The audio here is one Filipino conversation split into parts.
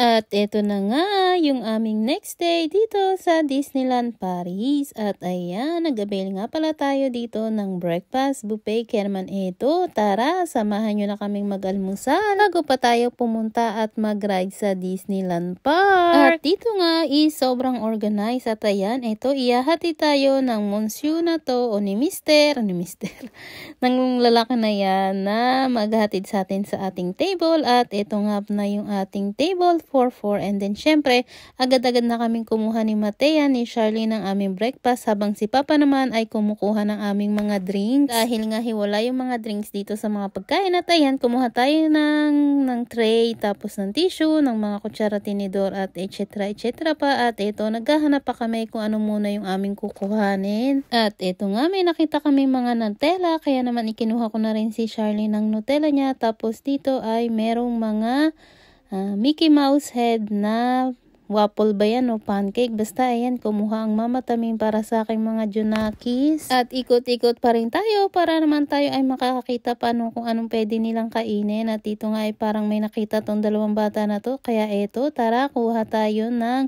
At eto na nga yung aming next day dito sa Disneyland Paris. At ayan, nag-avail nga pala tayo dito ng breakfast buffet. Kaya naman eto, tara, samahan nyo na kaming mag-almusal bago pa tayo pumunta at mag-ride sa Disneyland Park. At dito nga is sobrang organized. At ayan, eto, ihahati tayo ng monsieur na to o ni Mister, ng lalaki na yan na maghatid sa atin sa ating table. At eto nga na yung ating table 4-4, and then syempre agad-agad na kaming kumuha ni Matea, ni Charlene ng aming breakfast, habang si Papa naman ay kumukuha ng aming mga drinks. Dahil nga hiwala yung mga drinks dito sa mga pagkain. At ayan, kumuha tayo ng tray, tapos ng tissue, ng mga kutsara, tinidor at etc. pa. At ito, naghahanap pa kami kung ano muna yung aming kukuhanin. At ito nga, may nakita kami mga Nutella, kaya naman ikinuha ko na rin si Charlene ng Nutella niya. Tapos dito ay merong mga Mickey Mouse head na waffle ba yan o pancake? Basta ayan, kumuha ang mama Taming para sa aking mga junakis. At ikot-ikot pa rin tayo para naman tayo ay makakakita pa kung anong pwede nilang kainin. At dito nga ay parang may nakita tong dalawang bata na to. Kaya eto, tara, kuha tayo ng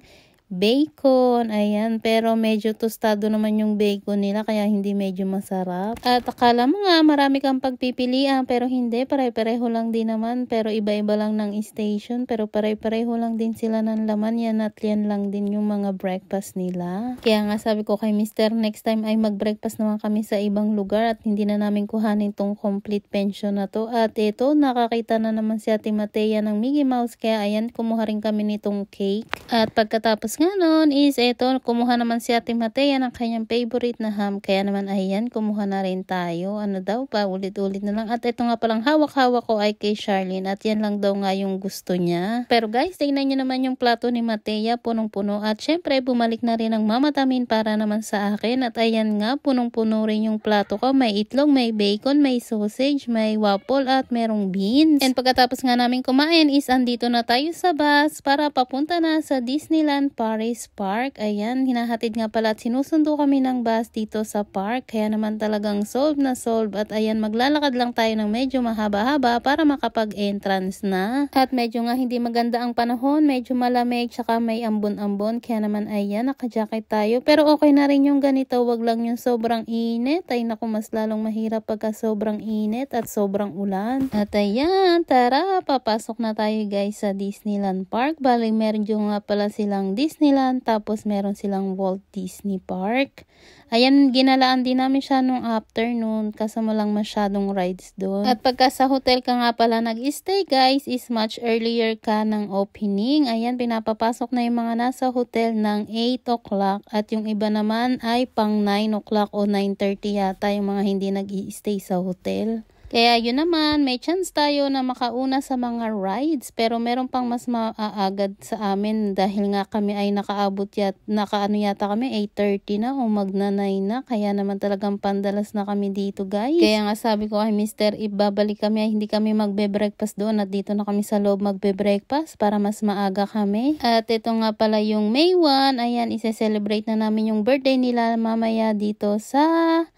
bacon. Ayan, pero medyo tostado naman yung bacon nila, kaya hindi medyo masarap. At akala mo nga marami kang pagpipilian, pero hindi, pare-pareho lang din naman. Pero iba-iba lang ng station, pero pare-pareho lang din sila ng laman. Yan at yan lang din yung mga breakfast nila. Kaya nga sabi ko kay Mr. next time ay mag-breakfast naman kami sa ibang lugar at hindi na namin kuhanin tong complete pension na to. At ito, nakakita na naman si Ate Matea ng Mickey Mouse, kaya ayan, kumuha rin kami nitong cake. At pagkatapos nga nun is eto, kumuha naman si Ate Matea ng kanyang favorite na ham, kaya naman ayan, kumuha na rin tayo. Ano daw pa, ulit-ulit na lang. At ito nga palang hawak-hawak ko ay kay Charlene, at yan lang daw nga yung gusto niya. Pero guys, tingnan nyo naman yung plato ni Matea, punong-puno. At syempre, bumalik na rin ang mama Tamin para naman sa akin. At ayan nga, punong-puno rin yung plato ko. May itlog, may bacon, may sausage, may waffle, at merong beans. And pagkatapos nga namin kumain is andito na tayo sa bus para papunta na sa Disneyland Paris Park. Ayan, hinahatid nga pala at sinusundo kami ng bus dito sa park. Kaya naman talagang solve na solve. At ayan, maglalakad lang tayo ng medyo mahaba-haba para makapag-entrance na. At medyo nga hindi maganda ang panahon, medyo malamig, tsaka may ambon-ambon. Kaya naman ayan, naka-jacket tayo. Pero okay na rin yung ganito, wag lang yung sobrang init. Ay naku, mas lalong mahirap pagka sobrang init at sobrang ulan. At ayan, tara, papasok na tayo guys sa Disneyland Park. Bali, medyo nga pala silang Disneyland, tapos meron silang Walt Disney Park. Ayan, ginalaan din namin siya nung afternoon kasi walang masyadong rides doon. At pagka sa hotel ka nga pala nag-stay guys, is much earlier ka ng opening. Ayan, pinapapasok na yung mga nasa hotel ng 8 o'clock at yung iba naman ay pang 9 o'clock o 9:30 yata yung mga hindi nag-i-stay sa hotel. Kaya yun naman, may chance tayo na makauna sa mga rides, pero meron pang mas maaagad sa amin dahil nga kami ay nakaabot yata kami 8:30 na o magna 9 na, kaya naman talagang pandalas na kami dito guys. Kaya nga sabi ko kay Mr. ibabalik kami ay hindi kami magbe-breakfast doon at dito na kami sa loob magbe-breakfast para mas maaga kami. At ito nga pala yung May 1, ayan, ise-celebrate na namin yung birthday nila mamaya dito sa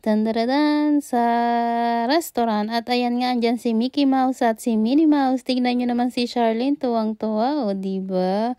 sa restaurant. At ayan nga, andyan si Mickey Mouse at si Minnie Mouse. Tignan nyo naman si Charlene, tuwang-tuwa, o diba?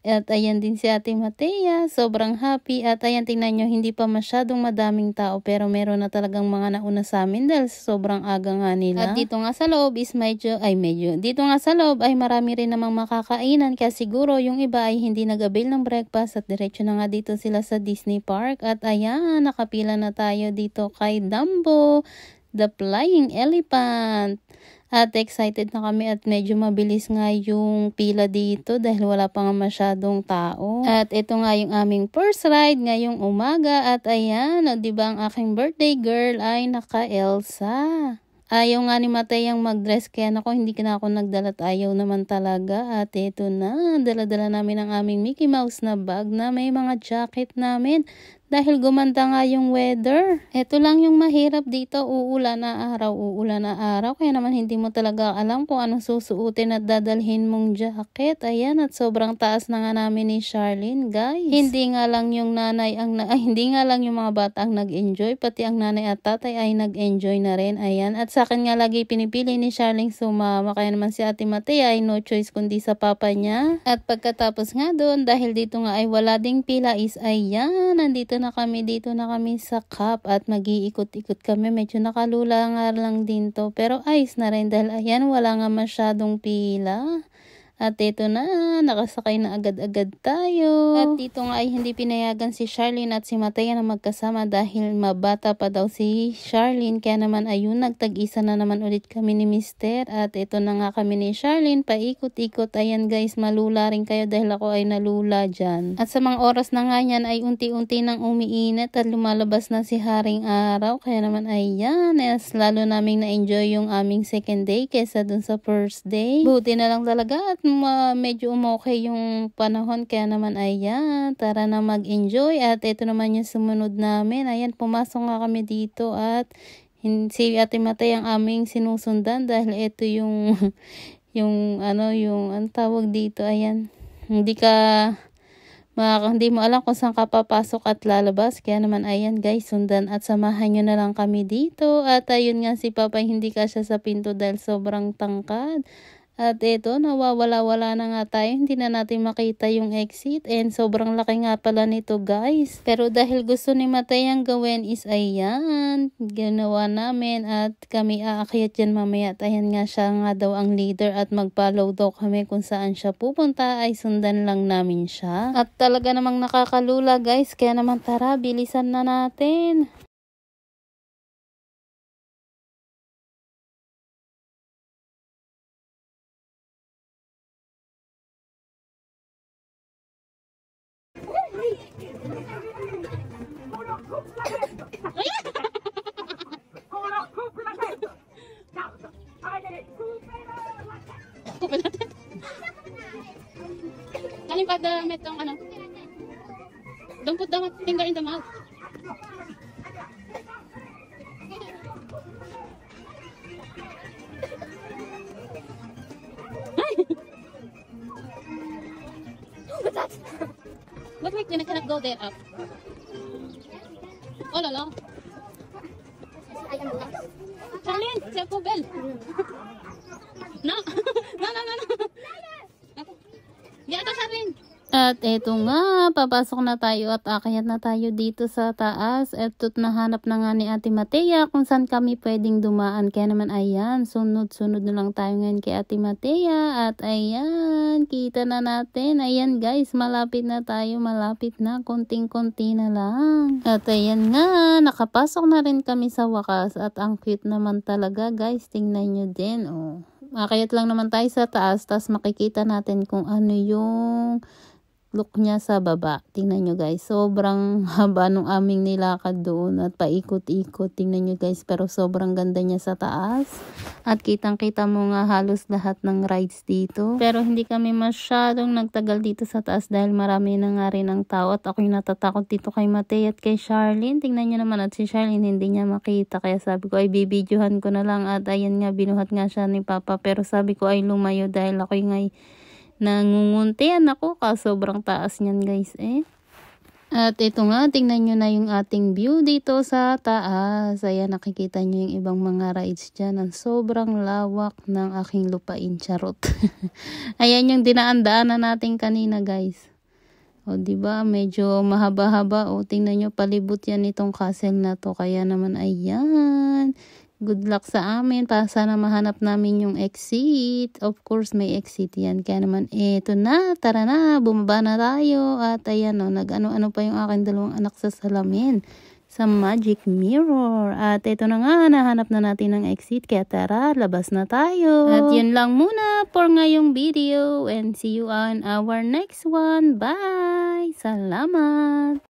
At ayan din si Ate Matea, sobrang happy. At ayan, tingnan nyo, hindi pa masyadong madaming tao, pero meron na talagang mga nauna sa amin dahil sobrang aga nga nila. At dito nga sa loob is dito nga sa loob ay marami rin namang makakainan, kaya siguro yung iba ay hindi nag-avail ng breakfast at diretso na nga dito sila sa Disney Park. At ayan, nakapila na tayo dito kay Dumbo, the Flying Elephant. At excited na kami at medyo mabilis nga yung pila dito dahil wala pa nga masyadong tao. At ito nga yung aming first ride ngayong umaga. At ayan, o diba ang aking birthday girl ay naka-Elsa. Ayaw nga ni Mateyang mag-dress, kaya nako hindi na ako nagdala at ayaw naman talaga. At ito na, dala-dala namin ang aming Mickey Mouse na bag na may mga jacket namin. dahil gumanda nga yung weather. Ito lang yung mahirap dito, uulan na araw. Kaya naman hindi mo talaga alam kung anong susuotin at dadalhin mong jacket. Ayan, at sobrang taas na nga namin ni Charlene, guys. Hindi nga lang yung mga bata ang nag-enjoy, pati ang nanay at tatay ay nag-enjoy na rin. Ayan, at sa akin nga lagi pinipili ni Charlene sumama. Kaya naman si Ate Matea ay no choice kundi sa papa niya. At pagkatapos nga doon, dahil dito nga ay wala ding pila is ayan, nandito na kami sa Cup at mag-iikot-ikot kami. Medyo nakalula nga lang din to, pero ayos na rin dahil ayan, wala nga masyadong pila. At ito na, nakasakay na agad-agad tayo. At dito nga ay hindi pinayagan si Charlene at si Matea na magkasama dahil mabata pa daw si Charlene. Kaya naman ayun, nagtag-isa na naman ulit kami ni Mister. At ito na nga kami ni Charlene, paikot-ikot. Ayan guys, malula rin kayo dahil ako ay nalula dyan. At sa mga oras na nga yan ay unti-unti nang umiinit at lumalabas na si Haring Araw. Kaya naman ayan, lalo naming na-enjoy yung aming second day kesa dun sa first day. Buti na lang talaga at medyo umokay yung panahon, kaya naman ayan, tara na mag-enjoy. At ito naman yung sumunod namin, ayan, pumasok nga kami dito at si Ate Matay ang aming sinusundan dahil ito yung yung tawag dito, ayan, hindi mo alam kung saan ka papasok at lalabas. Kaya naman ayan guys, sundan at samahan nyo na lang kami dito. At ayun nga, si Papa hindi kasya sa pinto dahil sobrang tangkad. At ito, nawawala-wala na nga tayo. Hindi na natin makita yung exit. And sobrang laki nga pala nito guys. Pero dahil gusto ni Matayang gawin is ayan, ginawa namin at kami aakyat yan mamaya. At ayan nga, siya nga daw ang leader at mag-follow daw kami kung saan siya pupunta ay sundan lang namin siya. At talaga namang nakakalula guys. Kaya naman tara, bilisan na natin. Kupin natin. Kaling pagdamit ang don't put the finger in the mouth. What's that? What make I cannot go there up? Oh lolo. Charlene, c'est poubelle. No. Di ato Charlene. At eto nga, papasok na tayo at akyat na tayo dito sa taas. Eto't nahanap na nga ni Ate Matea kung saan kami pwedeng dumaan. Kaya naman ayan, sunod-sunod na lang tayo ngayon kay Ate Matea. At ayan, kita na natin. Ayan guys, malapit na tayo, malapit na. Konting-konti na lang. At ayan nga, nakapasok na rin kami sa wakas. At ang cute naman talaga guys, tingnan nyo din. Oh. Akyat lang naman tayo sa taas, tas makikita natin kung ano yung look niya sa baba. Tingnan nyo guys, sobrang haba nung aming nilakad doon at paikot-ikot. Tingnan nyo guys, pero sobrang ganda niya sa taas. At kitang-kita mo nga halos lahat ng rides dito. Pero hindi kami masyadong nagtagal dito sa taas dahil marami na nga rin ang tao. At ako'y natatakot dito kay Mateo at kay Charlene. Tingnan nyo naman, at si Charlene hindi niya makita. Kaya sabi ko ay bibidyohan ko na lang. At ayan nga, binuhat nga siya ni Papa. Pero sabi ko ay lumayo dahil ako'y ngay nangunguntian ako sobrang taas niyan guys eh. At ito nga, tingnan nyo na yung ating view dito sa taas. Ayan, nakikita nyo yung ibang mga rides dyan. Ang sobrang lawak ng aking lupain, charot. Ayan yung dinaan-daanan natin kanina guys. O diba, medyo mahaba-haba. O tingnan nyo, palibot yan itong castle na to. Kaya naman ayan, good luck sa amin. Sana mahanap namin yung exit. Of course, may exit yan. Kaya naman, eto na. Tara na. Bumaba na tayo. At ayan o, nag-ano-ano pa yung aking dalawang anak sa salamin. Sa magic mirror. At eto na nga, nahanap na natin ang exit. Kaya tara, labas na tayo. At yun lang muna for ngayong video. And see you on our next one. Bye! Salamat!